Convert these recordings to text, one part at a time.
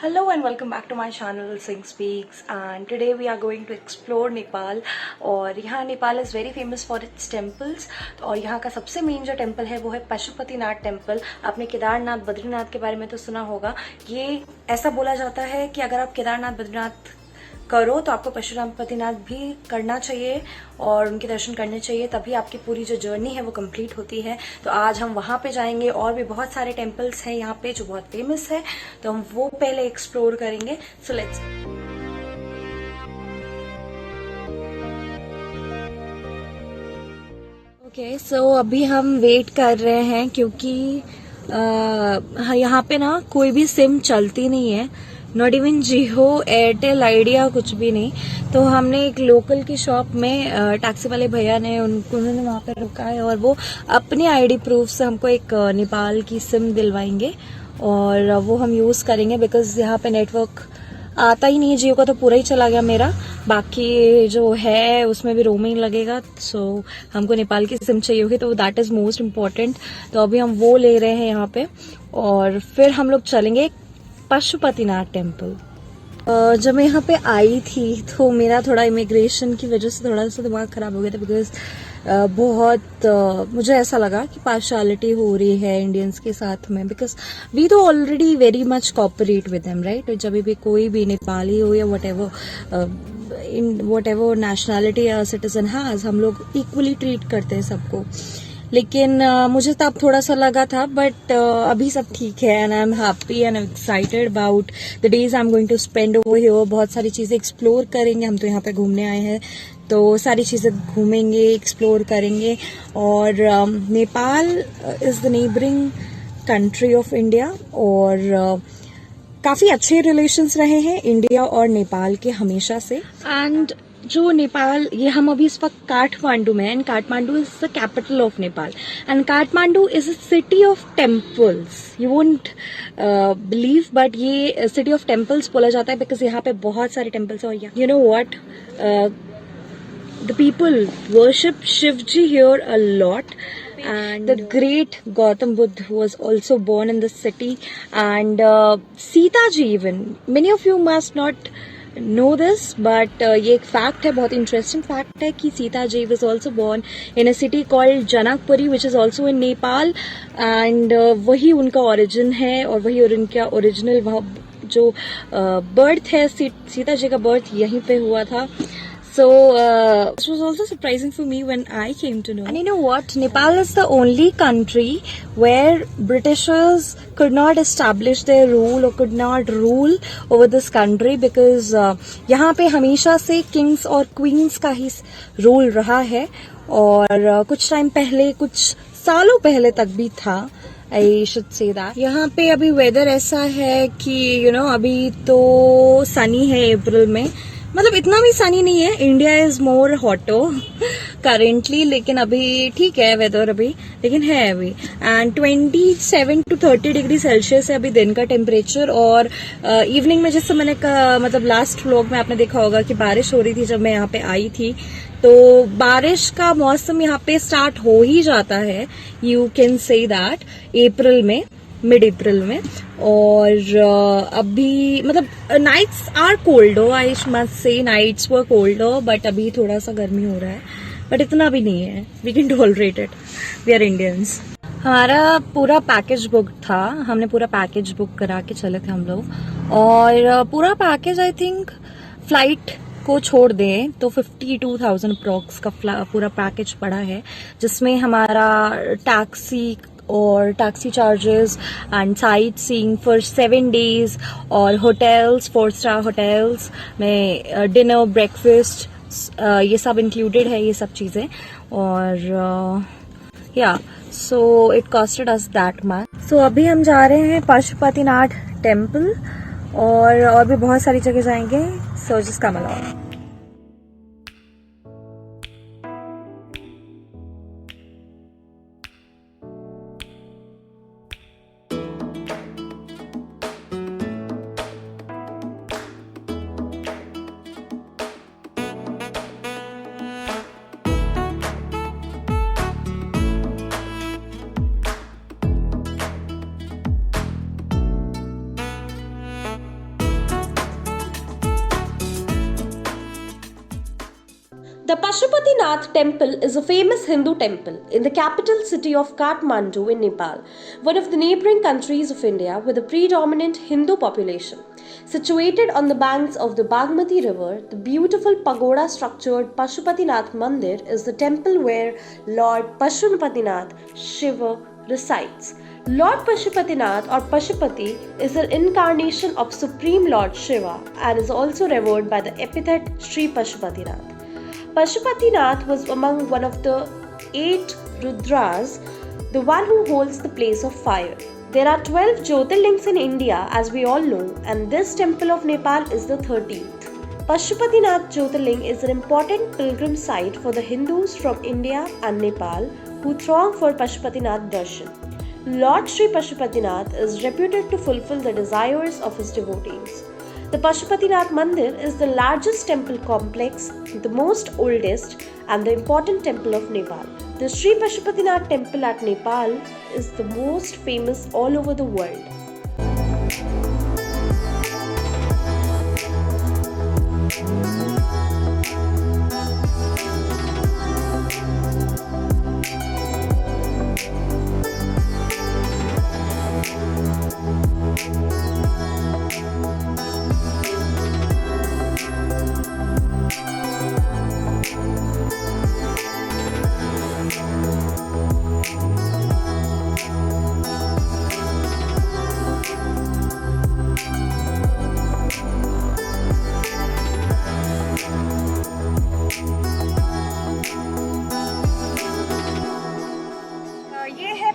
Hello and welcome back to my channel Sing Speaks, and today we are going to explore Nepal। और यहाँ Nepal is very famous for its temples. और यहाँ का सबसे main जो temple है वो है पशुपतिनाथ टेम्पल। आपने केदारनाथ बद्रीनाथ के बारे में तो सुना होगा। ये ऐसा बोला जाता है कि अगर आप केदारनाथ बद्रीनाथ करो तो आपको पशुपतिनाथ भी करना चाहिए और उनके दर्शन करने चाहिए, तभी आपकी पूरी जो जर्नी है वो कंप्लीट होती है। तो आज हम वहाँ पे जाएंगे और भी बहुत सारे टेम्पल्स हैं यहाँ पे जो बहुत फेमस है, तो हम वो पहले एक्सप्लोर करेंगे। So let's okay. सो अभी हम वेट कर रहे हैं क्योंकि यहाँ पे ना कोई भी सिम चलती नहीं है, not even Jio, Airtel, idea, कुछ भी नहीं। तो हमने एक लोकल की शॉप में टैक्सी वाले भैया ने उन्होंने वहाँ पे रुका है और वो अपनी आईडी प्रूफ से हमको एक नेपाल की सिम दिलवाएंगे और वो हम यूज़ करेंगे बिकॉज यहाँ पे नेटवर्क आता ही नहीं है। जियो का तो पूरा ही चला गया मेरा, बाकी जो है उसमें भी रोमिंग लगेगा। सो हमको नेपाल की सिम चाहिए होगी, तो दैट इज़ मोस्ट इम्पॉर्टेंट। तो अभी हम वो ले रहे हैं यहाँ पे और फिर हम लोग चलेंगे पशुपतिनाथ टेम्पल। जब मैं यहाँ पे आई थी तो मेरा थोड़ा इमिग्रेशन की वजह से थोड़ा सा दिमाग खराब हो गया था बिकॉज मुझे ऐसा लगा कि पार्शियलिटी हो रही है इंडियंस के साथ में, बिकॉज वी तो already very much cooperate with them, right. जब भी कोई भी नेपाली हो या वट एवर नेशनैलिटी या सिटीजन हैज, हम लोग इक्वली ट्रीट करते हैं सबको। लेकिन मुझे तब थोड़ा सा लगा था, बट अभी सब ठीक है and I am happy and excited about the days I am going to spend over here. बहुत सारी चीजें एक्सप्लोर करेंगे, हम तो यहाँ पे घूमने आए हैं तो सारी चीजें घूमेंगे, एक्सप्लोर करेंगे। और Nepal is the neighbouring country of India और काफी अच्छे रिलेशंस रहे हैं इंडिया और नेपाल के हमेशा से। एंड जो नेपाल, ये हम अभी इस वक्त काठमांडू में हैं and Kathmandu is the capital of Nepal and Kathmandu is a city of temples. You won't believe, but ये सिटी ऑफ टेम्पल्स बोला जाता है बिकॉज यहाँ पे बहुत सारे टेम्पल्स हैं। और you know what, the people worship Shivji here a lot, and the great Gautam Buddha was also born in the city, and Sita ji even, many of you must not know this, but ये एक fact है, बहुत interesting fact है कि Sita ji was also born in a city called Janakpuri which is also in Nepal, and वही उनका origin है और वही उनका original वहाँ जो birth है, सीता जी का birth यहीं पे हुआ था। So this was also surprising for me when I came to know. And you know what? Nepal is the only country where Britishers could not establish their rule or could not rule over this country because यहाँ पे हमेशा से kings और queens का ही rule रहा है और कुछ टाइम पहले, कुछ सालों पहले तक भी था। I should say that. यहाँ पे अभी वेदर ऐसा है कि अभी तो सनी है अप्रैल में, मतलब इतना भी सनी नहीं है। इंडिया इज मोर हॉटो करेंटली, लेकिन अभी ठीक है वेदर अभी, लेकिन है अभी। एंड 27 to 30 डिग्री सेल्सियस है अभी दिन का टेम्परेचर। और इवनिंग में जैसे मैंने मतलब लास्ट व्लॉग में आपने देखा होगा कि बारिश हो रही थी जब मैं यहाँ पे आई थी, तो बारिश का मौसम यहाँ पे स्टार्ट हो ही जाता है, you can say that, April में, मिड अप्रैल में। और अभी मतलब nights are colder, I must say nights were colder, but अभी थोड़ा सा गर्मी हो रहा है, बट इतना भी नहीं है, we can tolerate it, we are Indians. हमारा पूरा पैकेज बुक था, हमने पूरा पैकेज बुक करा के चले थे हम लोग, और पूरा पैकेज आई थिंक फ्लाइट को छोड़ दें तो 52,000 अप्रॉक्स का पूरा पैकेज पड़ा है, जिसमें हमारा टैक्सी और taxi charges and sightseeing for 7 days और होटल्स, 4 स्टार होटल्स में डिनर, ब्रेकफास्ट, ये सब इंक्लूडेड है, ये सब चीज़ें। और या so it costed us that much. So अभी हम जा रहे हैं पशुपतिनाथ टेम्पल और भी बहुत सारी जगह जाएंगे। So just come along. Pashupatinath temple is a famous Hindu temple in the capital city of Kathmandu in Nepal, one of the neighboring countries of India with a predominant Hindu population. Situated on the banks of the Bagmati River, the beautiful pagoda structured Pashupatinath Mandir is the temple where Lord Pashupatinath Shiva resides. Lord Pashupatinath or Pashupati is an incarnation of Supreme Lord Shiva and is also revered by the epithet Sri Pashupatinath. Pashupatinath was among one of the 8 Rudras, the one who holds the place of fire. There are 12 Jyotirlings in India, as we all know, and this temple of Nepal is the 13th. Pashupatinath Jyotirling is an important pilgrim site for the Hindus from India and Nepal who throng for Pashupatinath Darshan. Lord Sri Pashupatinath is reputed to fulfill the desires of his devotees. The Pashupatinath Mandir is the largest temple complex, the most oldest, and the important temple of Nepal. The Sri Pashupatinath temple at Nepal is the most famous all over the world.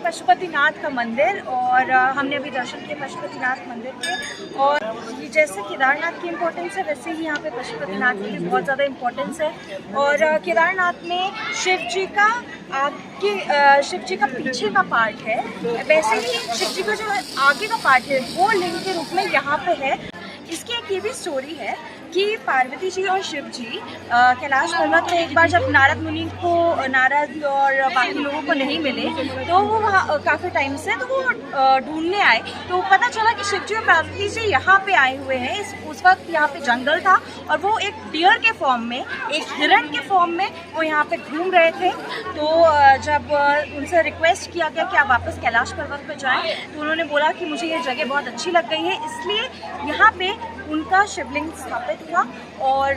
Pashupatinath का मंदिर और हमने अभी दर्शन किए पशुपतिनाथ मंदिर के। और ये जैसे केदारनाथ की इम्पोर्टेंस है वैसे ही यहाँ पे पशुपतिनाथ की भी बहुत ज़्यादा इम्पोर्टेंस है। और केदारनाथ में शिव जी का पीछे का पार्ट है, वैसे ही शिव जी का जो आगे का पार्ट है वो लिंग के रूप में यहाँ पे है। इसकी एक ये भी स्टोरी है कि पार्वती जी और शिव जी कैलाश पर्वत में एक बार जब नारद और बाकी लोगों को नहीं मिले तो वो वहाँ काफ़ी टाइम से तो वो ढूंढने आए, तो पता चला कि शिव जी और पार्वती जी यहाँ पे आए हुए हैं। उस वक्त यहाँ पे जंगल था और वो एक डियर के फॉर्म में, एक हिरण के फॉर्म में वो यहाँ पे घूम रहे थे। तो जब उनसे रिक्वेस्ट किया गया कि आप वापस कैलाश पर्वत पे जाएं, तो उन्होंने बोला कि मुझे ये जगह बहुत अच्छी लग गई है, इसलिए यहाँ पे उनका शिवलिंग स्थापित हुआ और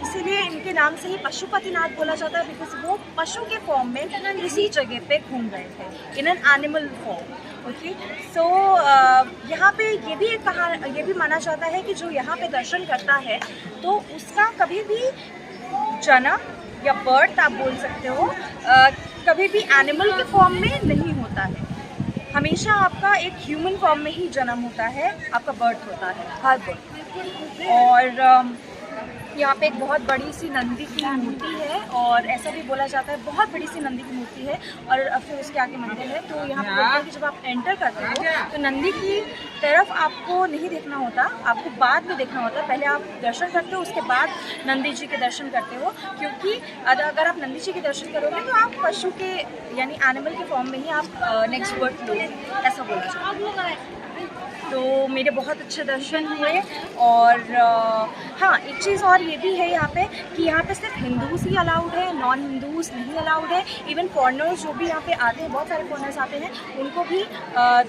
इसीलिए इनके नाम से ही पशुपतिनाथ बोला जाता है, बिकॉज वो पशु के फॉर्म में इसी जगह पे घूम रहे थे, in an animal farm. Okay, so यहाँ पे ये भी माना जाता है कि जो यहाँ पे दर्शन करता है तो उसका कभी भी जन्म या बर्थ आप बोल सकते हो कभी भी एनिमल के फॉर्म में नहीं होता है, हमेशा आपका एक ह्यूमन फॉर्म में ही जन्म होता है, आपका बर्थ होता है हर बार। और यहाँ पे एक बहुत बड़ी सी नंदी की मूर्ति है और ऐसा भी बोला जाता है बहुत बड़ी सी नंदी की मूर्ति है और फिर उसके आगे मंदिर है। तो यहाँ पे बोलते हैं कि जब आप एंटर करते हो तो नंदी की तरफ आपको नहीं देखना होता, आपको बाद में देखना होता है। पहले आप दर्शन करते हो उसके बाद नंदी जी के दर्शन करते हो, क्योंकि अगर आप नंदी जी के दर्शन करोगे तो आप पशु के यानी एनिमल के फॉर्म में ही आप नेक्स्ट बर्थ लोगे, ऐसा बोला जाता है। तो मेरे बहुत अच्छे दर्शन हुए। और हाँ, एक चीज़ और ये भी है यहाँ पे कि यहाँ पे सिर्फ हिंदूज ही अलाउड है, नॉन हिंदूज नहीं अलाउड है। इवन फॉरेनर्स जो भी यहाँ पे आते हैं, बहुत सारे फॉरेनर्स आते हैं, उनको भी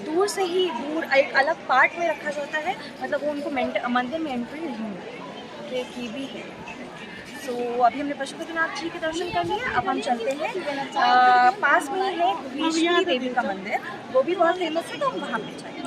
दूर से ही एक अलग पार्ट में रखा जाता है, मतलब वो उनको मंदिर में एंट्री नहीं मिलती। तो एक ये भी है। सो अभी हमने पशुपतिनाथ जी के दर्शन कर लिए, अब हम चलते हैं पास में ही है विष्णु देवी का मंदिर, वो भी बहुत फेमस है, तो हम वहाँ पे जाएंगे।